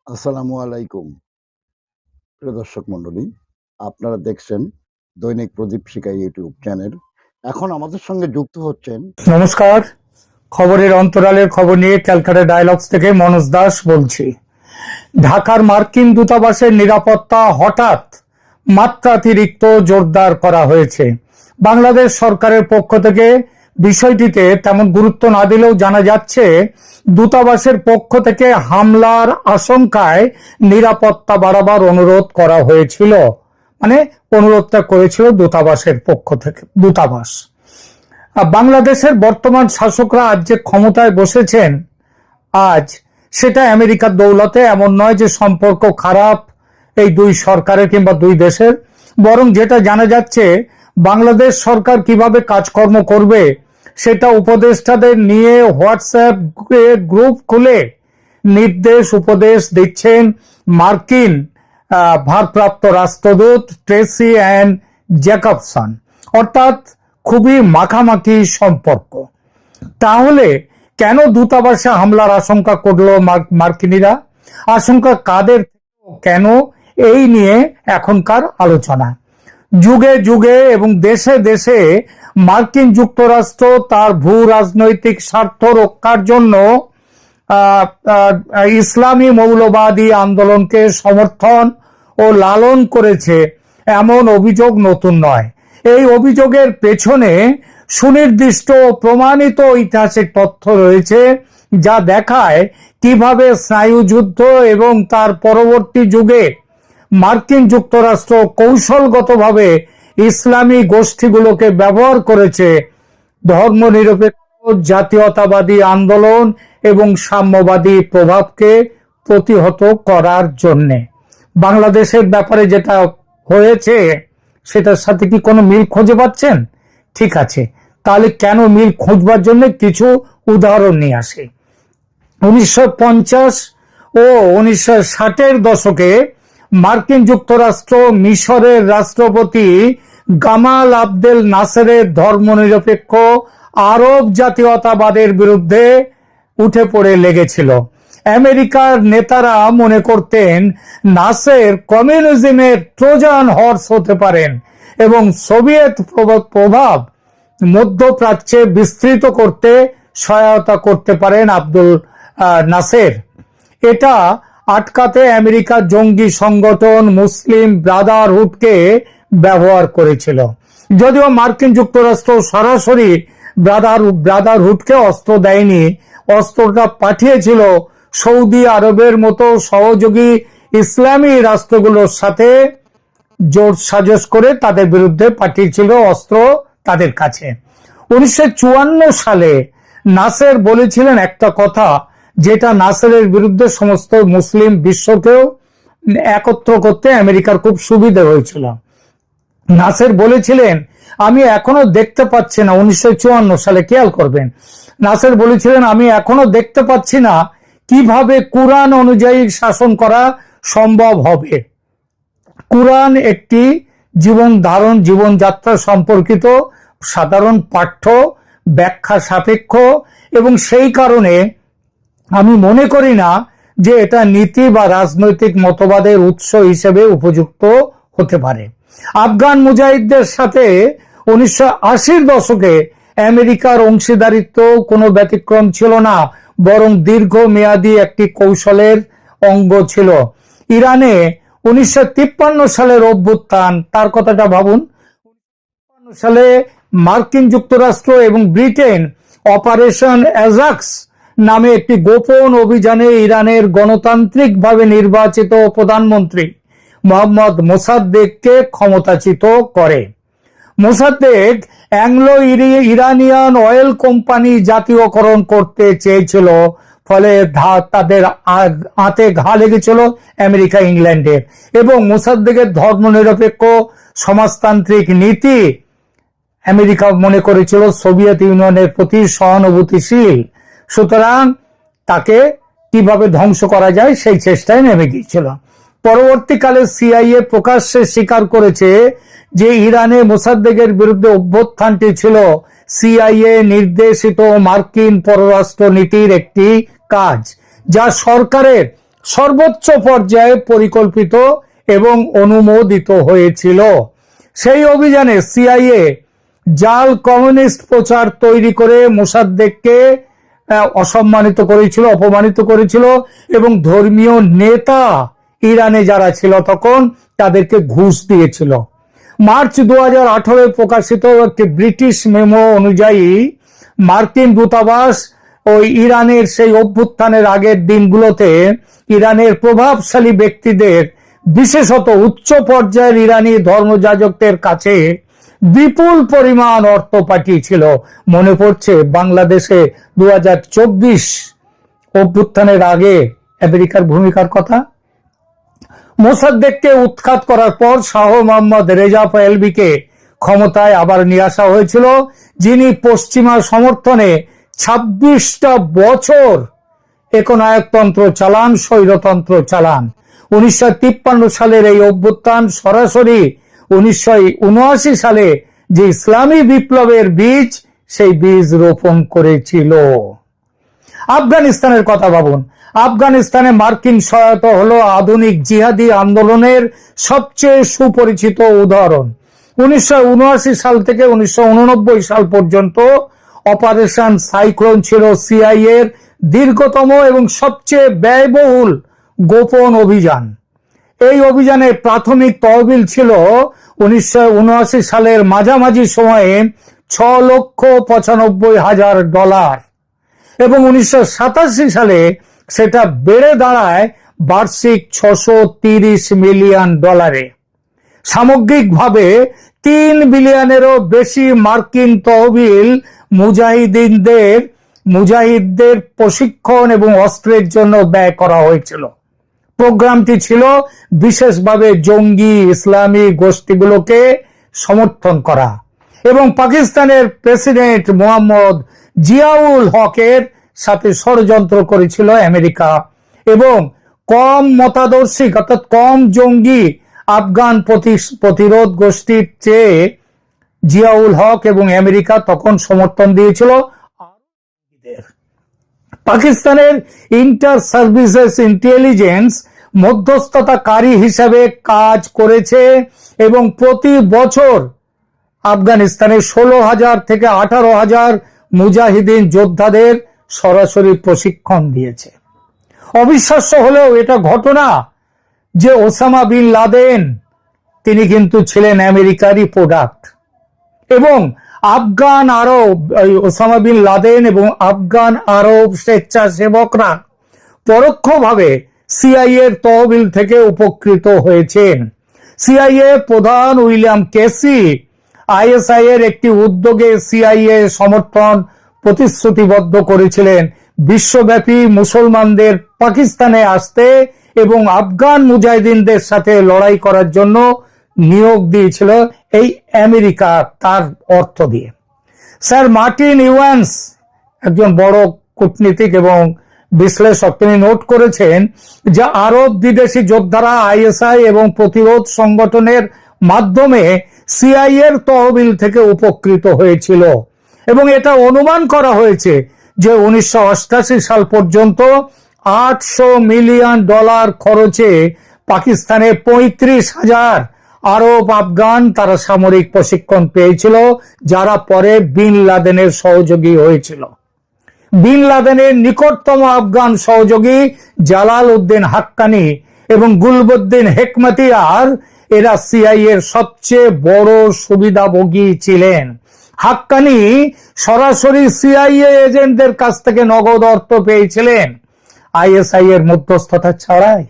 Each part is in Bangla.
আসসালামু আলাইকুম প্রিয় দর্শক মণ্ডলী, আপনারা দেখছেন দৈনিক প্রদীপ শিকা ইউটিউব চ্যানেল। এখন আমাদের সঙ্গে যুক্ত হচ্ছেন। নমস্কার, খবরের অন্তরালের খবর নিয়ে ক্যালকাটা ডায়ালগস থেকে মনোজ দাস বলছি। ঢাকার মার্কিন দূতাবাসের নিরাপত্তা হঠাৎ মাত্রাতিরিক্ত জোরদার করা হয়েছে। বাংলাদেশ সরকারের পক্ষ থেকে বিষয়টিতে তেমন গুরুত্ব না দিলেও জানা যাচ্ছে দূতাবাসের পক্ষ থেকে হামলার আশঙ্কায় নিরাপত্তা বাড়াবার অনুরোধ করা হয়েছিল। অনুরোধটা করেছিল দূতাবাসের পক্ষ থেকে। দূতাবাস, বাংলাদেশের বর্তমান শাসকরা আজ যে ক্ষমতায় বসেছেন আজ, সেটা আমেরিকার দৌলতে। এমন নয় যে সম্পর্ক খারাপ এই দুই সরকারের কিংবা দুই দেশের, বরং যেটা জানা যাচ্ছে বাংলাদেশ সরকার কিভাবে কাজকর্ম করবে সেটা উপদেষ্টাদের নিয়ে হোয়াটসঅ্যাপ গ্রুপ খুলে নির্দেশ উপদেশ দিচ্ছেন মার্কিন ভারপ্রাপ্ত রাষ্ট্রদূত ট্রেসি অ্যান জ্যাকবসন। অর্থাৎ খুবই মাখামাখি সম্পর্ক। তাহলে কেন দূতাবাসে হামলার আশঙ্কা করলো মার্কিনীরা? আশঙ্কা কাদের, কেন, এই নিয়ে এখনকার আলোচনা। যুগে যুগে এবং দেশে দেশে মার্কিন যুক্তরাষ্ট্র তার ভূ রাজনৈতিক স্বার্থ রক্ষার জন্য ইসলামী মৌলবাদী আন্দোলনকে সমর্থন ও লালন করেছে, এমন অভিযোগ নতুন নয়। এই অভিযোগের পেছনে সুনির্দিষ্ট প্রমাণিত ঐতিহাসিক তথ্য রয়েছে, যা দেখায় কিভাবে স্নায়ুযুদ্ধ এবং তার পরবর্তী যুগে মার্কিন যুক্তরাষ্ট্র কৌশলগতভাবে ইসলামী গোষ্ঠীগুলোকে ব্যবহার করেছে ধর্মনিরপেক্ষ জাতীয়তাবাদী আন্দোলন এবং সাম্যবাদী প্রভাবকে প্রতিহত করার জন্যে। বাংলাদেশের ব্যাপারে যেটা হয়েছে সেটার সাথে কি কোনো মিল খুঁজে পাচ্ছেন? ঠিক আছে, তাহলে কেন মিল খুঁজবার জন্য কিছু উদাহরণ নিয়ে আসে। 1950 ও 1960-এর দশকে মার্কিন যুক্তরাষ্ট্র মিশরের রাষ্ট্রপতি গামাল আবদেল নাসেরের ধর্মনিরপেক্ষ আরব জাতীয়তাবাদের বিরুদ্ধে উঠে পড়ে লেগেছিল। আমেরিকার নেতারা মনে করতেন নাসের কমিউনিজমের ট্রোজান হর্স হতে পারেন এবং সোভিয়েত প্রভাব মধ্যপ্রাচ্যে বিস্তৃত করতে সহায়তা করতে পারেন আব্দুল নাসের। এটা আটকাতে আমেরিকার জঙ্গি সংগঠন মুসলিম ব্রাদারহুডকে ব্যবহার করেছিল। যদিও মার্কিন যুক্তরাষ্ট্র সরাসরি ব্রাদারহুডকে অস্ত্র দেয়নি, অস্ত্রটা পাঠিয়েছিল সৌদি আরবের মতো সহযোগী ইসলামী রাষ্ট্রগুলোর সাথে জোট সাজস করে তাদের বিরুদ্ধে পাঠিয়েছিল অস্ত্র তাদের কাছে। 1954 সালে নাসের বলেছিলেন একটা কথা, যেটা নাসেরের বিরুদ্ধে সমস্ত মুসলিম বিশ্বকেও একত্র করতে আমেরিকার খুব সুবিধা হয়েছিল। নাসের বলেছিলেন, আমি এখনো দেখতে পাচ্ছি না, 1954 সালে, খেয়াল করবেন, নাসের বলেছিলেন, আমি এখনো দেখতে পাচ্ছি না কিভাবে কুরআন অনুযায়ী শাসন করা সম্ভব হবে। কুরআন একটি জীবনযাত্রা সম্পর্কিত সাধারণ পাঠ্য, ব্যাখ্যা সাপেক্ষ, এবং সেই কারণে আমি মনে করি না যে এটা নীতি বা রাজনৈতিক মতবাদের উৎস হিসেবে উপযুক্ত হতে পারে। আফগান মুজাহিদদের সাথে 1980-র দশকে আমেরিকার অংশীদারিত্ব কোনো ব্যতিক্রম ছিল না, বরং দীর্ঘমেয়াদী একটি কৌশলের অঙ্গ ছিল। ইরানে 1953 সালের অভ্যুত্থান, তার কথাটা ভাবুন। 1953 সালে মার্কিন যুক্তরাষ্ট্র এবং ব্রিটেন অপারেশন অ্যাজাক্স নামে একটি গোপন অভিযানে ইরানের গণতান্ত্রিকভাবে নির্বাচিত প্রধানমন্ত্রী মোহাম্মদ মোসাদ্দেককে ক্ষমতাচ্যুত করে। Mossadegh Anglo Iranian oil company জাতীয়করণ করতে চেয়েছিল, ফলে তাদের হাতে ঘা লেগেছিল আমেরিকা ইংল্যান্ডের, এবং মোসাদ্দেকের ধর্মনিরপেক্ষ সমাজতান্ত্রিক নীতি আমেরিকা মনে করেছিল সোভিয়েত ইউনিয়নের প্রতি সহানুভূতিশীল। সুতরাং তাকে কিভাবে ধ্বংস করা যায় সেই চেষ্টায় নেমে গিয়েছিল। পরবর্তীকালে সিআইএ প্রকাশ্যে স্বীকার করেছে যে ইরানে মোসাদ্দেকের বিরুদ্ধে অভ্যুত্থানটি ছিল সিআইএ নির্দেশিত মার্কিন পররাষ্ট্র নীতির একটি কাজ, যা সরকারের সর্বোচ্চ পর্যায়ে পরিকল্পিত এবং অনুমোদিত হয়েছিল। সেই অভিযানে সিআইএ জাল কমিউনিস্ট প্রচার তৈরি করে মোসাদ্দেককে অসম্মানিত করেছিল, অপমানিত করেছিল এবং ধর্মীয় নেতা ইরানে যারা ছিল তখন তাদেরকে ঘুষ দিয়েছিল। মার্চ 2018 প্রকাশিত একটি ব্রিটিশ মেমো অনুযায়ী মার্কিন দূতাবাস ওই ইরানের সেই অভ্যুত্থানের আগের দিনগুলোতে ইরানের প্রভাবশালী ব্যক্তিদের, বিশেষত উচ্চ পর্যায়ের ইরানি ধর্মযাজকদের কাছে বিপুল পরিমাণ অর্থ পাঠিয়েছিল। মনে পড়ছে বাংলাদেশে 2024 অভ্যুত্থানের আগে আমেরিকার ভূমিকার কথা। মোসাদ্দেককে উৎখাত করার পর শাহ মোহাম্মদ রেজা পাহলভিকে ক্ষমতায় আবার নিয়ে আসা হয়েছিল, যিনি পশ্চিমা সমর্থনে 26টা বছর একনায়কতন্ত্র চালান, স্বৈরতন্ত্র চালান। 1953 সালের এই অভ্যুত্থান সরাসরি 1979 সালে যে ইসলামী বিপ্লবের বীজ, সেই বীজ রোপণ করেছিল। আফগানিস্তানের কথা ভাবুন। আফগানিস্তানে মার্কিন সহায়তা হলো আধুনিক জিহাদি আন্দোলনের সবচেয়ে সুপরিচিত উদাহরণ। 1979 সাল থেকে 1989 সাল পর্যন্ত অপারেশন সাইক্লোন ছিল সিআইএ এর দীর্ঘতম এবং সবচেয়ে ব্যয়বহুল গোপন অভিযান। এই অভিযানের প্রাথমিক তহবিল ছিল 1979 সালের মাঝামাঝি সময়ে $6,95,000 এবং 1987 সালে সেটা বেড়ে দাঁড়ায় বার্ষিক $630 মিলিয়ন। সামগ্রিকভাবে $3 বিলিয়নেরও বেশি মার্কিন তহবিল মুজাহিদদের প্রশিক্ষণ এবং অস্ত্রের জন্য ব্যয় করা হয়েছিল। প্রোগ্রামটি ছিল বিশেষভাবে জঙ্গি ইসলামী গোষ্ঠীগুলোকে সমর্থন করা এবং পাকিস্তানের প্রেসিডেন্ট মোহাম্মদ জিয়াউল হকের সাথে ষড়যন্ত্র করেছিল আমেরিকা এবং কম মতাদর্শিক অর্থাৎ কম জঙ্গি আফগান প্রতিরোধ গোষ্ঠীর চেয়ে জিয়াউল হক এবং আমেরিকা তখন সমর্থন দিয়েছিল। পাকিস্তানের ইন্টার সার্ভিসেস ইন্টেলিজেন্স মধ্যস্থতাকারী হিসাবে কাজ করেছে এবং প্রতি বছর আফগানিস্তানে 16,000 থেকে 18,000 মুজাহিদিন যোদ্ধাদের সরাসরি প্রশিক্ষণ দিয়েছে। অবিশ্বাস্য হলেও এটা ঘটনা যে ওসামা বিন লাদেন তিনি কিন্তু ছিলেন আমেরিকারই প্রোডাক্ট এবং আফগান আরব, ওসামা বিন লাদেন এবং আফগান আরব স্বেচ্ছাসেবকরা পরোক্ষভাবে সিআইএ এর তহবিল থেকে উপকৃত হয়েছেন। সিআইএ প্রধান উইলিয়াম কেসি আইএসআই এর একটি উদ্যোগে সিআইএ সমর্থন প্রতিশ্রুতিবদ্ধ করেছিলেন বিশ্বব্যাপী মুসলমানদের পাকিস্তানে আসতে এবং আফগান মুজাহিদিনদের সাথে লড়াই করার জন্য নিয়োগ দিয়েছিল এই আমেরিকা তার অর্থ দিয়ে। স্যার মার্টিন ইভান্স একজন বড় কূটনীতিক এবং বিশ্লেষক, তিনি নোট করেছেন যে আরব বিদেশি যোদ্ধারা আইএসআই এবং প্রতিরোধ সংগঠনের মাধ্যমে সিআইএ এর তহবিল থেকে উপকৃত হয়েছিল এবং এটা অনুমান করা হয়েছে যে 1988 সাল পর্যন্ত $800 মিলিয়ন খরচে পাকিস্তানে 35,000 আরব আফগান তারা সামরিক প্রশিক্ষণ পেয়েছিল, যারা পরে বিন লাদেনের সহযোগী হয়েছিল। বিন লাদেনের নিকটতম আফগান সহযোগী জালাল উদ্দিন হাক্কানি এবং গুলবুদ্দিন হেকমাতিয়ার এরা সিআইএ এর সবচেয়ে বড় সুবিধাভোগী ছিলেন। হাক্কানি সরাসরি সিআইএ এজেন্টদের কাছ থেকে নগদ অর্থ পেয়েছিলেন আইএসআই এর মধ্যস্থতা ছাড়াই।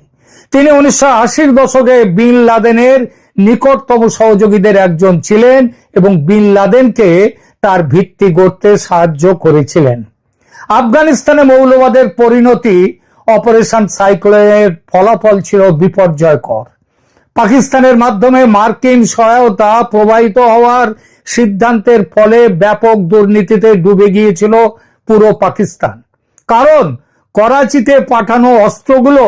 তিনি 1980-র দশকে বিন লাদেনের নিকটতম সহযোগীদের একজন ছিলেন এবং বিন লাদেনকে তার ভিত্তি গড়তে সাহায্য করেছিলেন। আফগানিস্তানে মৌলবাদের পরিণতি অপারেশন সাইক্লোনের ফলাফল ছিল বিপর্যয়কর। পাকিস্তানের মাধ্যমে মার্কিন সহায়তা প্রবাহিত হওয়ার সিদ্ধান্তের ফলে ব্যাপক দুর্নীতিতে ডুবে গিয়েছিল পুরো পাকিস্তান। কারণ করাচিতে পাঠানো অস্ত্রগুলো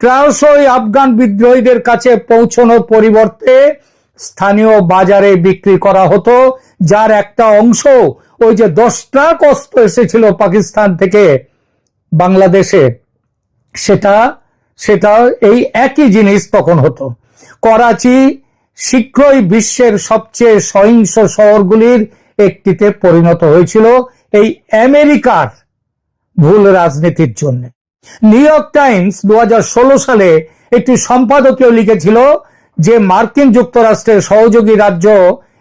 প্রায়শই আফগান বিদ্রোহীদের কাছে পৌঁছানোর পরিবর্তে স্থানীয় বাজারে বিক্রি করা হতো, যার একটা অংশ ওই যে 10 ট্রাক অস্ত্র এসেছিল পাকিস্তান থেকে বাংলাদেশে, সেটা সেটা এই একই জিনিস তখন হতো। করাচি শীঘ্রই বিশ্বের সবচেয়ে সহিংস শহরগুলির একটিতে পরিণত হয়েছিল এই আমেরিকার ভুল রাজনীতির জন্য। নিউ ইয়র্ক টাইমস 2016 সালে একটি সম্পাদকীয় লিখেছিল যে মার্কিন যুক্তরাষ্ট্রের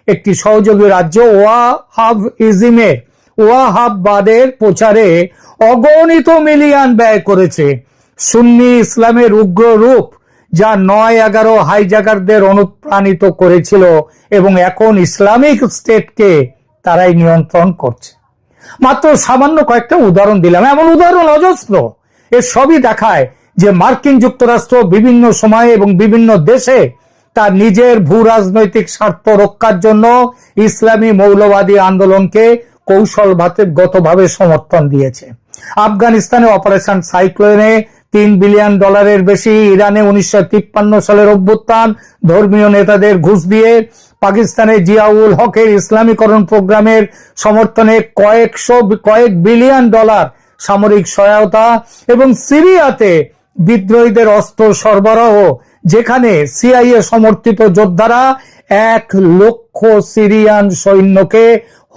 একটি সহযোগী রাজ্য ওয়াহাববাদের প্রচারে অগণিত মিলিয়ন ব্যয় করেছে। সুন্নি ইসলামের উগ্র রূপ যা 9/11 হাইজ্যাকারদের অনুপ্রাণিত করেছিল এবং এখন ইসলামিক স্টেটকে তারাই নিয়ন্ত্রণ করছে। মাত্র সামান্য কয়েকটা উদাহরণ দিলাম, এমন উদাহরণ অজস্র। এর সবই দেখায় যে মার্কিন যুক্তরাষ্ট্র বিভিন্ন সময়ে এবং বিভিন্ন দেশে তার নিজের ভূ রাজনৈতিক স্বার্থ রক্ষার জন্য ইসলামী মৌলবাদী আন্দোলনকে কৌশলগতভাবে সমর্থন দিয়েছে। আফগানিস্তানে অপারেশন সাইক্লোনে $3 বিলিয়ন বেশি, ইরানে 1953 সালের অভ্যুত্থান, ধর্মীয় নেতাদের ঘুষ দিয়ে, পাকিস্তানে জিয়াউল হকের ইসলামীকরণ প্রোগ্রামের সমর্থনে কয়েক বিলিয়ন ডলার সামরিক সহায়তা, এবং সিরিয়াতে বিদ্রোহীদের অস্ত্র সরবরাহ, যেখানে সিআইএ সমর্থিত যোদ্ধারা 1 লক্ষ সিরিয়ান সৈন্যকে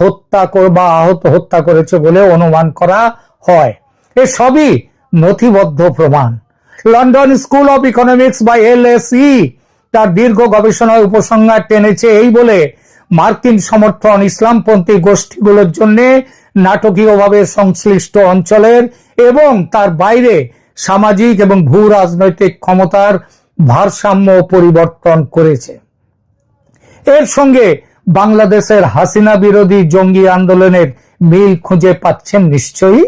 হত্যা করেছে বলে অনুমান করা হয়। এসবই নথিবদ্ধ প্রমাণ। লন্ডন স্কুল অব ইকোনমিক্স বা LSE তার দীর্ঘ গবেষণায় উপসংহার টেনেছে এই বলে, মার্কিন সমর্থন ইসলামপন্থী গোষ্ঠীগুলোর জন্য নাটকীয়ভাবে সংশ্লিষ্ট অঞ্চলের এবং তার বাইরে সামাজিক এবং ভূ রাজনৈতিক ক্ষমতার ভারসাম্য পরিবর্তন করেছে। এর সঙ্গে বাংলাদেশের হাসিনা বিরোধী জঙ্গি আন্দোলনের মিল খুঁজে পাচ্ছেন নিশ্চয়ই।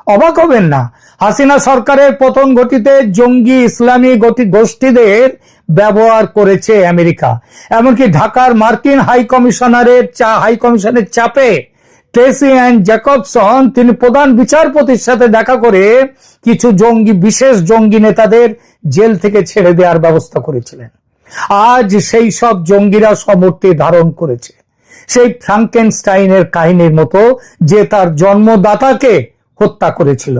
অবাক হবেন না, হাসিনা সরকারের পতন ঘটিতে জঙ্গি ইসলামী গোষ্ঠীদের ব্যবহার করেছে আমেরিকা। এমনকি ঢাকার মার্কিন হাইকমিশনের চাপে ট্রেসি অ্যান্ড জ্যাকবসন তিনি প্রধান বিচারপতির সাথে দেখা করে কিছু বিশেষ জঙ্গি নেতাদের জেল থেকে ছেড়ে দেওয়ার ব্যবস্থা করেছিলেন। আজ সেই সব জঙ্গিরা সমূর্তি ধারণ করেছে, সেই ফ্রাঙ্কেনস্টাইনের কাহিনীর মতো, যে তার জন্মদাতাকে হত্যা করেছিল।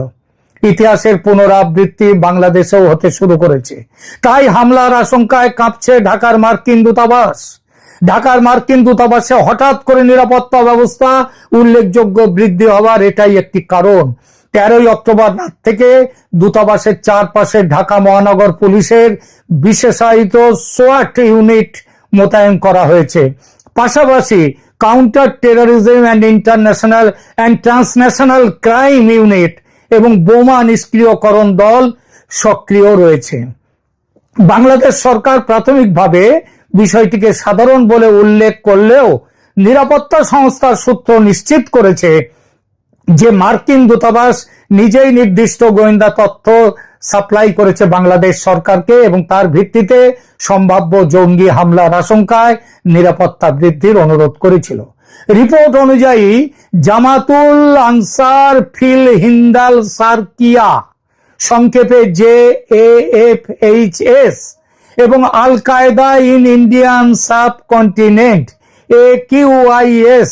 ইতিহাসের পুনরাবৃত্তি বাংলাদেশেও হতে শুরু করেছে। তাই হামলার আশঙ্কায় কাঁপছে ঢাকার মার্কিন দূতাবাস। ঢাকার মার্কিন দূতাবাসে হঠাৎ করে নিরাপত্তা ব্যবস্থা উল্লেখযোগ্য বৃদ্ধি হওয়ার এটাই একটি কারণ। 13 অক্টোবর রাত থেকে দূতাবাসের চারপাশে ঢাকা মহানগর পুলিশের বিশেষায়িত সোয়াট ইউনিট মোতায়েন করা হয়েছে। পাশাপাশি counter terrorism and transnational crime unit এবং বোমা নিষ্ক্রিয়করণ দল সক্রিয় রয়েছে। বাংলাদেশ সরকার প্রাথমিকভাবে বিষয়টিকে সাধারণ বলে উল্লেখ করলেও নিরাপত্তা সংস্থার সূত্র নিশ্চিত করেছে যে মার্কিন দূতাবাস নিজেই নির্দিষ্ট গোয়েন্দা তথ্য সাপ্লাই করেছে বাংলাদেশ সরকারকে এবং তার ভিত্তিতে সম্ভাব্য জঙ্গি হামলার আশঙ্কায় নিরাপত্তা বৃদ্ধির অনুরোধ করেছিল। রিপোর্ট অনুযায়ী জামাতুল আনসার ফিল হিন্দাল সারকিয়া, সংক্ষেপে JAFHS, এবং আল কায়দা ইন ইন্ডিয়ান সাবকন্টিনেন্ট AQIS,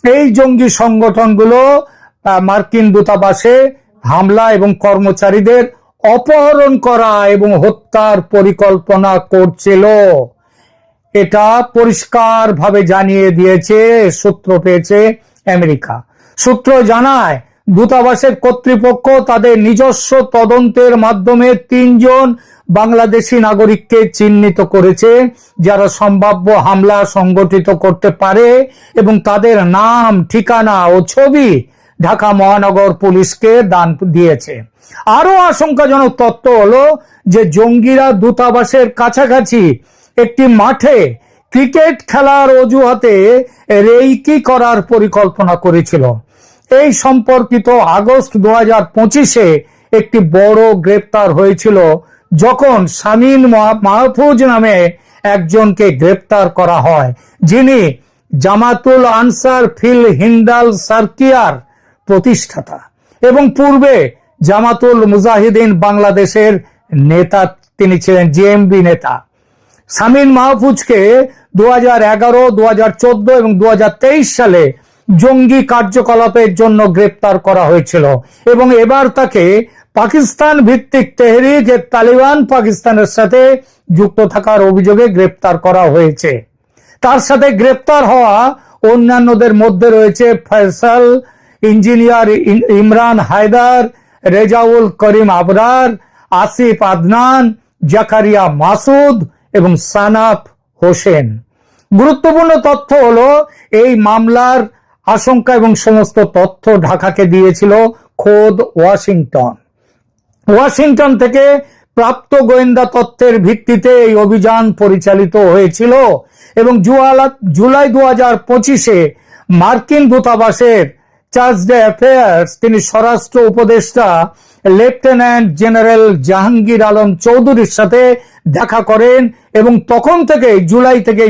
এই জঙ্গি সংগঠনগুলো মার্কিন দূতাবাসে হামলা এবং কর্মচারীদের অপহরণ করা এবং হত্যার পরিকল্পনা করছিল। এটা পরিষ্কারভাবে জানিয়ে দিয়েছে, সূত্র পেয়েছে আমেরিকা। সূত্র জানায় দূতাবাসের কর্তৃপক্ষ তাদের নিজস্ব তদন্তের মাধ্যমে 3 জন বাংলাদেশি নাগরিককে চিহ্নিত করেছে যারা সম্ভাব্য হামলা সংগঠিত করতে পারে এবং তাদের নাম, ঠিকানা ও ছবি ঢাকা মহানগর পুলিশকে দান দিয়েছে। আরো আশঙ্কাজনক তথ্য হলো যে জঙ্গিরা দূতাবাসের কাছাকাছি একটি মাঠে ক্রিকেট খেলার অজুহাতে রেইকি করার পরিকল্পনা করেছিল। এই সম্পর্কিত আগস্ট 2025-এ একটি বড় গ্রেপ্তার হয়েছিল যখন শামীম মাহফুজ নামে একজনকে গ্রেপ্তার করা হয়, যিনি জামাতুল আনসার ফিল হিন্দাল সারকিয়ার প্রতিষ্ঠাতা এবং পূর্বে জামাতুল মুজাহিদিন বাংলাদেশের নেতা, তিনি ছিলেন JMB নেতা। শামীম মাহফুজকে 2011, 2014 এবং 2023 সালে জঙ্গি কার্যকলাপের জন্য গ্রেপ্তার করা হয়েছিল এবং এবার তাকে পাকিস্তান ভিত্তিক তেহরিক এ তালিবান পাকিস্তানের সাথে যুক্ত থাকার অভিযোগে গ্রেপ্তার করা হয়েছে। তার সাথে গ্রেপ্তার হওয়া অন্যান্যদের মধ্যে রয়েছে ফয়সাল, ইঞ্জিনিয়ার ইমরান হায়দার, রেজাউল করিম আবরার, আসিফ আদনান, জাকারিয়া মাসুদ এবং সানাফ হোসেন। গুরুত্বপূর্ণ তথ্য হলো এই মামলার আশঙ্কা এবং সমস্ত তথ্য ঢাকাকে দিয়েছিল খোদ ওয়াশিংটন। ওয়াশিংটন থেকে প্রাপ্ত গোয়েন্দা তথ্যের ভিত্তিতে এই অভিযান পরিচালিত হয়েছিল এবং জুলাই 2025-এ মার্কিন দূতাবাসের চার্জ ডে অ্যাফেয়ার্স তিনি স্বরাষ্ট্র উপদেষ্টা লেফটেন্যান্ট জেনারেল জাহাঙ্গীর আলম চৌধুরীর সাথে দেখা করেন এবং তখন থেকে জুলাই থেকে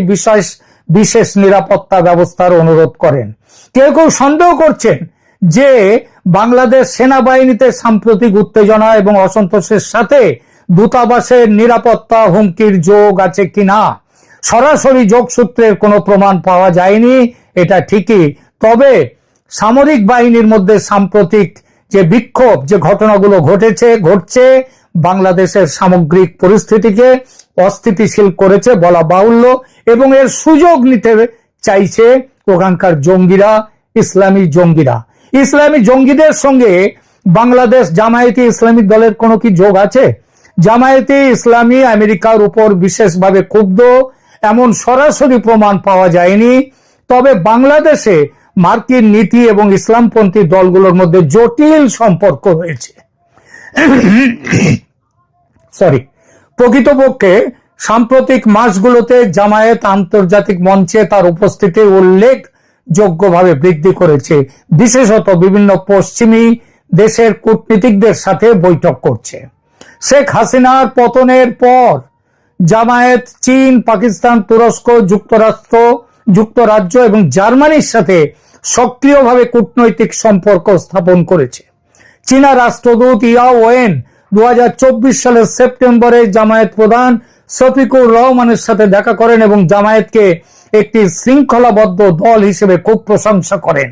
বিশেষ নিরাপত্তা ব্যবস্থার অনুরোধ করেন। কেউ কেউ সন্দেহ করছেন যে বাংলাদেশ সেনাবাহিনীতে সাম্প্রতিক উত্তেজনা এবং অসন্তোষের সাথে দূতাবাসের নিরাপত্তা হুমকির যোগ আছে কিনা। সরাসরি যোগসূত্রের কোনো প্রমাণ পাওয়া যায়নি, এটা ঠিকই। তবে সামরিক বাহিনীর মধ্যে সাম্প্রতিক যে বিক্ষোভ, যে ঘটনাগুলো ঘটছে বাংলাদেশের সামগ্রিক পরিস্থিতিকে অস্থিতিশীল করেছে বলা বাহুল্য এবং এর সুযোগ নিতে চাইছে ওখানকার জঙ্গিরা, ইসলামী জঙ্গিদের সঙ্গে বাংলাদেশ জামায়াতে ইসলামী দলের কোনো কি যোগ আছে? জামায়াতে ইসলামী আমেরিকার উপর বিশেষভাবে ক্ষুব্ধ, এমন সরাসরি প্রমাণ পাওয়া যায়নি। তবে বাংলাদেশে মার্কিন নীতি এবং ইসলামপন্থী দলগুলোর মধ্যে জটিল সম্পর্ক রয়েছে। প্রকৃতপক্ষে সাম্প্রতিক মাসগুলোতে জামায়াত আন্তর্জাতিক মঞ্চে তার উপস্থিতি উল্লেখযোগ্যভাবে বৃদ্ধি করেছে, বিশেষত বিভিন্ন পশ্চিমী দেশের কূটনীতিকদের সাথে বৈঠক করছে। শেখ হাসিনার পতনের পর জামায়াত চীন, পাকিস্তান, তুরস্ক, যুক্তরাজ্য এবং জার্মানির সাথে সক্রিয়ভাবে কূটনৈতিক সম্পর্ক স্থাপন করেছে। চীনা রাষ্ট্রদূত ইয়া ওয়েন 2024 সালের সেপ্টেম্বরে জামায়াত প্রধান শফিকুর রহমানের সাথে দেখা করেন এবং জামায়াতকে একটি শৃঙ্খলাবদ্ধ দল হিসেবে খুব প্রশংসা করেন।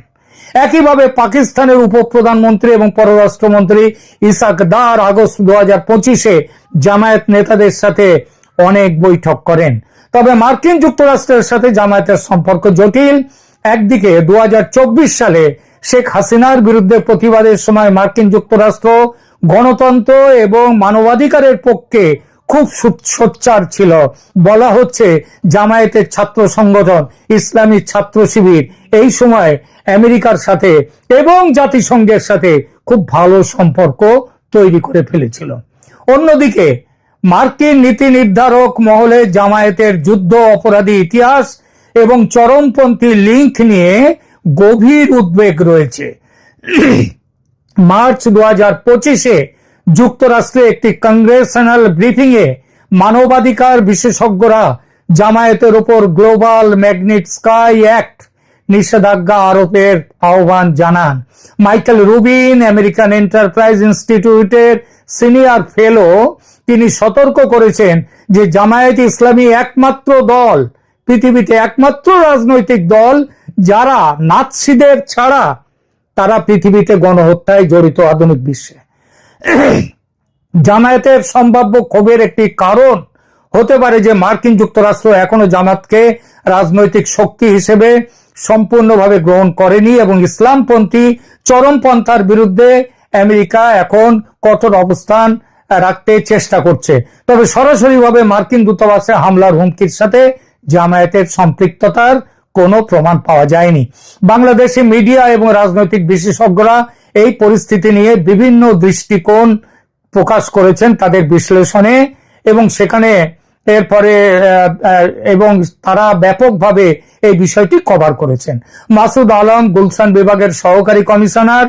একইভাবে পাকিস্তানের উপপ্রধানমন্ত্রী এবং পররাষ্ট্রমন্ত্রী ইসাক দার আগস্ট 2025-এ জামায়াত নেতাদের সাথে অনেক বৈঠক করেন। তবে মার্কিন যুক্তরাষ্ট্রের সাথে জামায়াতের সম্পর্ক জটিল। একদিকে 2024 সালে শেখ হাসিনার বিরুদ্ধে প্রতিবাদের সময় মার্কিন যুক্তরাষ্ট্র গণতন্ত্র এবং মানবাধিকারের পক্ষে খুব সোচ্চার ছিল। বলা হচ্ছে জামায়াতের ছাত্র সংগঠন ইসলামী ছাত্র শিবির এই সময় আমেরিকার সাথে এবং জাতিসংঘের সাথে খুব ভালো সম্পর্ক তৈরি করে ফেলেছিল। অন্যদিকে মার্কিন নীতি নির্ধারক মহলে জামায়াতের যুদ্ধ অপরাধী ইতিহাস এবং চরমপন্থী লিঙ্ক নিয়ে গভীর উদ্বেগ রয়েছে। মার্চ 2025-এ যুক্তরাষ্ট্রে একটি কংগ্রেশনাল ব্রিফিংয়ে মানবাধিকার বিশেষজ্ঞরা জামায়াতের উপর গ্লোবাল ম্যাগনিটস্কাই অ্যাক্ট নিষেধাজ্ঞা আরোপের আহ্বান জানান। মাইকেল রুবিন, আমেরিকান এন্টারপ্রাইজ ইনস্টিটিউটের সিনিয়র ফেলো, তিনি সতর্ক করেছেন যে জামায়াত ইসলামী একমাত্র দল, পৃথিবীতে একমাত্র রাজনৈতিক দল যারা নাৎসিদের ছাড়া তারা পৃথিবীতে গণহত্যায় জড়িত আধুনিক বিশ্বে। জামায়াতের সম্ভাব্য ক্ষোভের একটি কারণ হতে পারে যে মার্কিন যুক্তরাষ্ট্র এখনো জামাতকে রাজনৈতিক শক্তি হিসেবে সম্পূর্ণভাবে গ্রহণ করেনি এবং ইসলামপন্থী চরমপন্থার বিরুদ্ধে আমেরিকা এখন কঠোর অবস্থান রাখতে চেষ্টা করছে। তবে সরাসরিভাবে মার্কিন দূতাবাসে হামলার হুমকির সাথে জামায়াতের সম্পৃক্ততার কোনো প্রমাণ পাওয়া যায়নি। বাংলাদেশি মিডিয়া এবং রাজনৈতিক বিশেষজ্ঞরা এই পরিস্থিতি নিয়ে বিভিন্ন দৃষ্টিকোণ প্রকাশ করেছেন তাদের বিশ্লেষণে এবং সেখানে এরপরে এবং তারা ব্যাপকভাবে এই বিষয়টি কভার করেছেন। মাসুদ আলম, গুলশান বিভাগের সহকারী কমিশনার,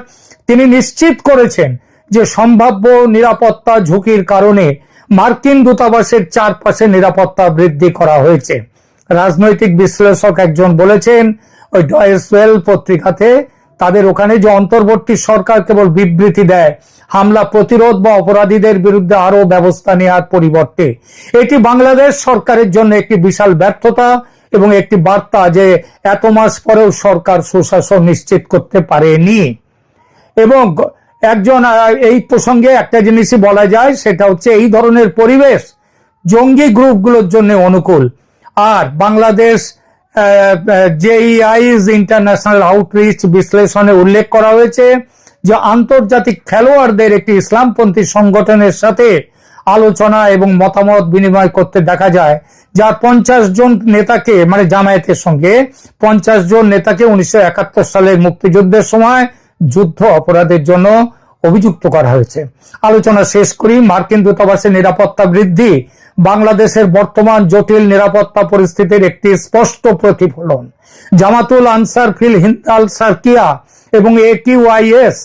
তিনি নিশ্চিত করেছেন যে সম্ভাব্য নিরাপত্তা ঝুঁকির কারণে মার্কিন দূতাবাসের চারপাশে নিরাপত্তা বৃদ্ধি করা হয়েছে। রাজনৈতিক বিশ্লেষক একজন বলেছেন ওই ডয়েচ ওয়েল পত্রিকাতে, তাদের ওখানে যে অন্তর্বর্তী সরকার কেবল বিবৃতি দেয় হামলা প্রতিরোধ বা অপরাধীদের বিরুদ্ধে আরো ব্যবস্থা নেওয়ার পরিবর্তে, এটি বাংলাদেশ সরকারের জন্য একটি বিশাল ব্যর্থতা এবং একটি বার্তা যে এত মাস পরেও সরকার সুশাসন নিশ্চিত করতে পারেনি। এবং একজন এই প্রসঙ্গে একটা জিনিসই বলা যায়, সেটা হচ্ছে এই ধরনের পরিবেশ জঙ্গি গ্রুপগুলোর জন্য অনুকূল। আর বাংলাদেশ জেইআইজ ইন্টারন্যাশনাল আউটরিচ বিশ্লেষণে উল্লেখ করা হয়েছে যে আন্তর্জাতিক খেলোয়াড়দের একটি ইসলামপন্থী সংগঠনের সাথে আলোচনা এবং মতামত বিনিময় করতে দেখা যায়, যার 50 জন নেতাকে, মানে জামায়াতের সঙ্গে 50 জন নেতাকে 1971 সালের মুক্তিযুদ্ধের সময় যুদ্ধ অপরাধের জন্য অভিযুক্ত করা হয়েছে। আলোচনা শেষ করি। মার্কিন দূতাবাসের নিরাপত্তা বৃদ্ধি বাংলাদেশের বর্তমান জটিল নিরাপত্তা পরিস্থিতির একটি স্পষ্ট প্রতিফলন। জামাতুল আনসার ফিল হিন্দ আল সার্কিয়া এবং AQIS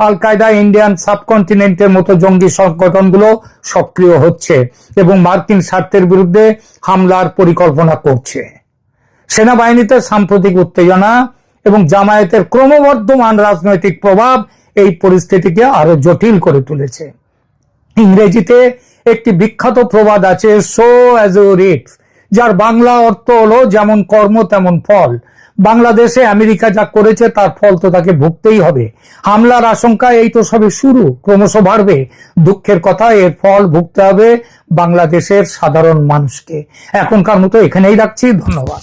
আল কায়দা ইন্ডিয়ান সাবকন্টিনেন্টের মতো জঙ্গি সংগঠনগুলো সক্রিয় হচ্ছে এবং মার্কিন স্বার্থের বিরুদ্ধে হামলার পরিকল্পনা করছে। সেনাবাহিনীতে সাম্প্রতিক উত্তেজনা এবং জামায়াতের ক্রমবর্ধমান রাজনৈতিক প্রভাব এই পরিস্থিতিকে আরো জটিল করে তুলেছে। ইংরেজিতে একটি বিখ্যাত প্রবাদ আছে, সো অ্যাজ ইউ রিপ, যার বাংলা অর্থ হলো যেমন কর্ম তেমন ফল। বাংলাদেশে আমেরিকা যা করেছে তার ফল তো তাকে ভুগতেই হবে। হামলার আশঙ্কা এই তো সবে শুরু, ক্রমশ বাড়বে। দুঃখের কথা, এর ফল ভুগতে হবে বাংলাদেশের সাধারণ মানুষকে। এখনকার মতো এখানেই রাখছি, ধন্যবাদ।